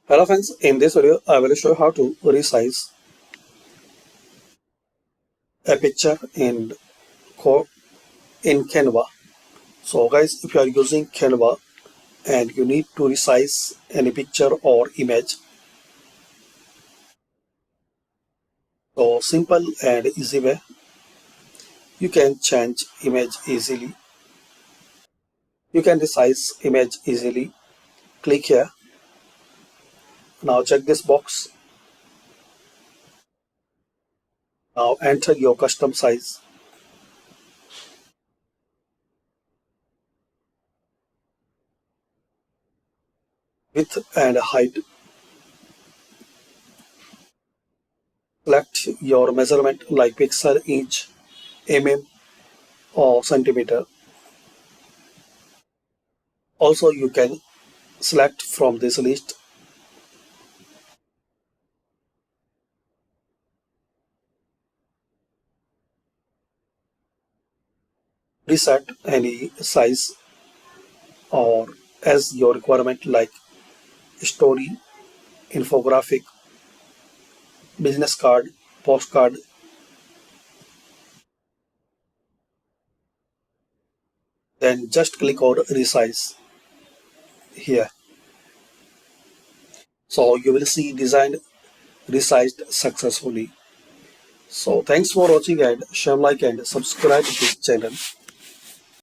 Hello friends, in this video I will show you how to resize a picture in Canva. So guys, if you are using Canva and you need to resize any picture or image, so simple and easy way, you can change image easily. You can resize image easily. Click here. Now check this box. Now enter your custom size. Width and height. Select your measurement like pixel, inch, mm or centimeter. Also, you can select from this list. Reset any size or as your requirement like story, infographic, business card, postcard. Then just click on resize here. So you will see design resized successfully. So thanks for watching and share, like and subscribe to this channel.